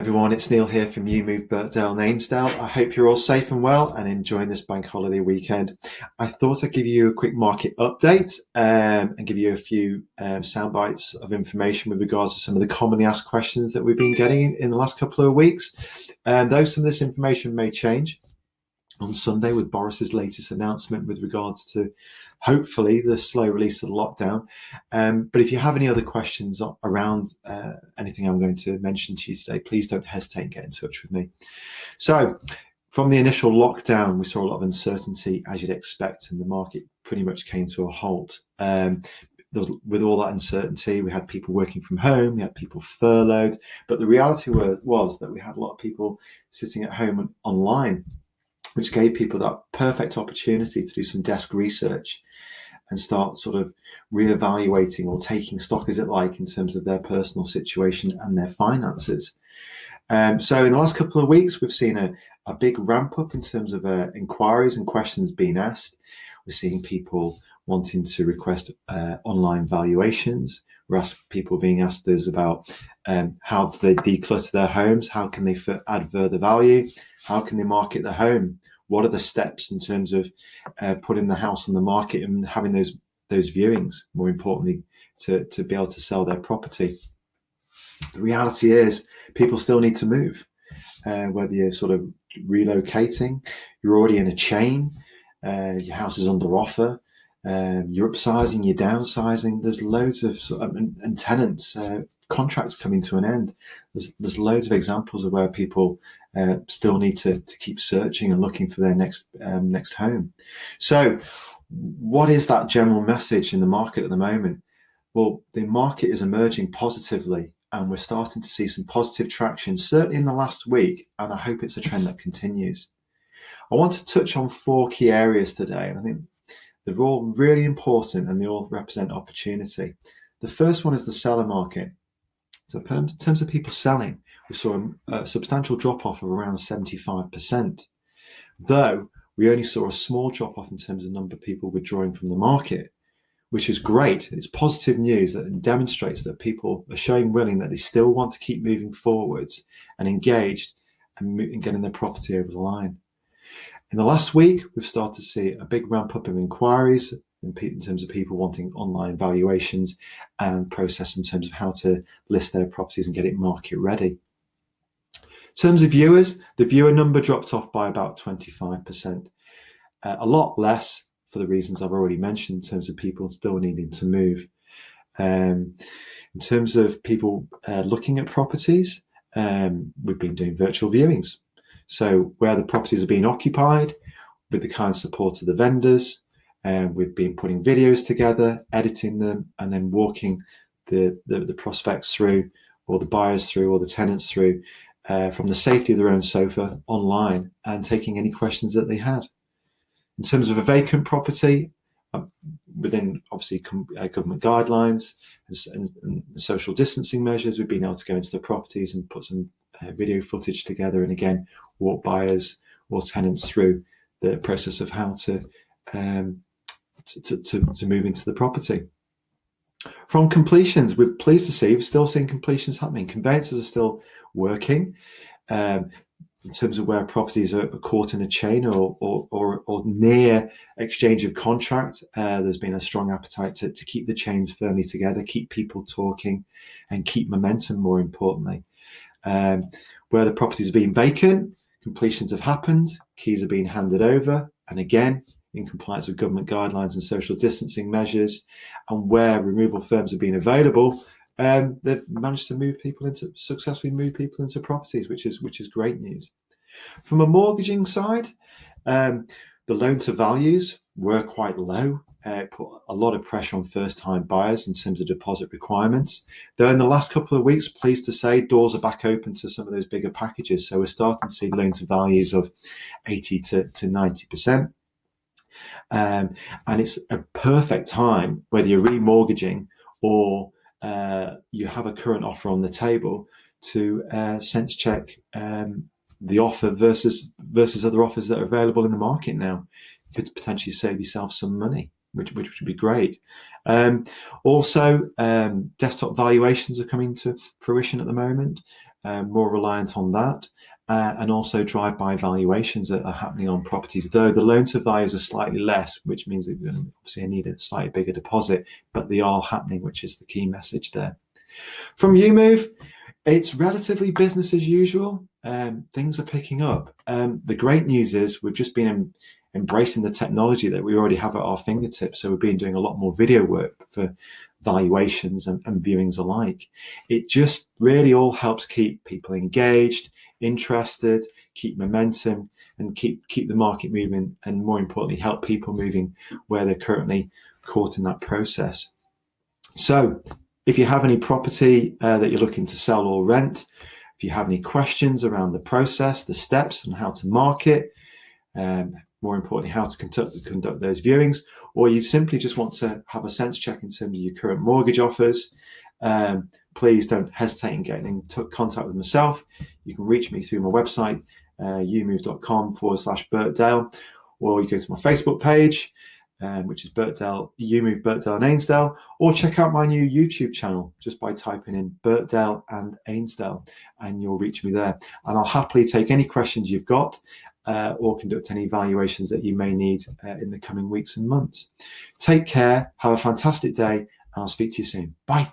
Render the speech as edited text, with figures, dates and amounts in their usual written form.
everyone, it's Neil here from UMove Birkdale and Ainsdale. I hope you're all safe and well and enjoying this bank holiday weekend. I thought I'd give you a quick market update and give you a few sound bites of information with regards to some of the commonly asked questions that we've been getting in the last couple of weeks. Though some of this information may change on Sunday with Boris's latest announcement with regards to hopefully the slow release of the lockdown. But if you have any other questions around anything I'm going to mention to you today, please don't hesitate and get in touch with me. So from the initial lockdown, we saw a lot of uncertainty, as you'd expect, and the market pretty much came to a halt. With all that uncertainty, we had people working from home, we had people furloughed, but the reality was that we had a lot of people sitting at home and online, which gave people that perfect opportunity to do some desk research and start sort of reevaluating or taking stock, as it like, in terms of their personal situation and their finances. So in the last couple of weeks, we've seen a big ramp up in terms of inquiries and questions being asked. We're seeing people wanting to request online valuations. We're people being asked us about how do they declutter their homes? How can they add further value? How can they market their home? What are the steps in terms of putting the house on the market and having those viewings, more importantly, to be able to sell their property? The reality is people still need to move, whether you're sort of relocating, you're already in a chain, your house is under offer, you're upsizing, you're downsizing. There's loads of and tenants contracts coming to an end. There's loads of examples of where people still need to keep searching and looking for their next home. So, what is that general message in the market at the moment? Well, the market is emerging positively, and we're starting to see some positive traction, certainly in the last week, and I hope it's a trend that continues. I want to touch on 4 key areas today, and I think they're all really important and they all represent opportunity. The first one is the seller market. So in terms of people selling, we saw a substantial drop-off of around 75%, though we only saw a small drop-off in terms of number of people withdrawing from the market, which is great. It's positive news that demonstrates that people are showing willing that they still want to keep moving forwards and engaged and getting their property over the line. In the last week, we've started to see a big ramp up of inquiries in terms of people wanting online valuations and process in terms of how to list their properties and get it market ready. In terms of viewers, the viewer number dropped off by about 25%, a lot less for the reasons I've already mentioned in terms of people still needing to move. In terms of people looking at properties, we've been doing virtual viewings. So where the properties are being occupied, with the kind support of the vendors, we've been putting videos together, editing them, and then walking the prospects through, or the buyers through, or the tenants through, from the safety of their own sofa online, and taking any questions that they had. In terms of a vacant property, within obviously government guidelines and social distancing measures, we've been able to go into the properties and put some video footage together, and again walk buyers or tenants through the process of how to move into the property. From completions, we're pleased to see we're still seeing completions happening. Conveyancers are still working. In terms of where properties are caught in a chain or near exchange of contract, there's been a strong appetite to keep the chains firmly together, keep people talking, and keep momentum, more importantly. Where the properties are being vacant, completions have happened, keys are being handed over, and again, in compliance with government guidelines and social distancing measures, and where removal firms have been available, they've managed to successfully move people into properties, which is great news. From a mortgaging side, the loan to values were quite low. It put a lot of pressure on first-time buyers in terms of deposit requirements. Though in the last couple of weeks, pleased to say, doors are back open to some of those bigger packages. So we're starting to see loan to values of 80 to 90%. And it's a perfect time, whether you're remortgaging or you have a current offer on the table, to sense check the offer versus other offers that are available in the market now. You could potentially save yourself some money, which would be great. Also, desktop valuations are coming to fruition at the moment. more reliant on that. And also drive-by valuations that are happening on properties, though the loan to values are slightly less, which means that obviously I need a slightly bigger deposit, but they are happening, which is the key message there. From YouMove, it's relatively business as usual. Things are picking up. The great news is we've just been embracing the technology that we already have at our fingertips. So we've been doing a lot more video work for valuations and viewings alike. It just really all helps keep people engaged, interested, keep momentum, and keep the market moving, and more importantly, help people moving where they're currently caught in that process. So if you have any property that you're looking to sell or rent, if you have any questions around the process, the steps and how to market, more importantly, how to conduct those viewings, or you simply just want to have a sense check in terms of your current mortgage offers, please don't hesitate in getting in contact with myself. You can reach me through my website, youmove.com/Birkdale, or you go to my Facebook page, which is YouMove Birkdale and Ainsdale, or check out my new YouTube channel just by typing in Birkdale and Ainsdale, and you'll reach me there. And I'll happily take any questions you've got, or conduct any evaluations that you may need in the coming weeks and months. Take care, have a fantastic day, and I'll speak to you soon. Bye.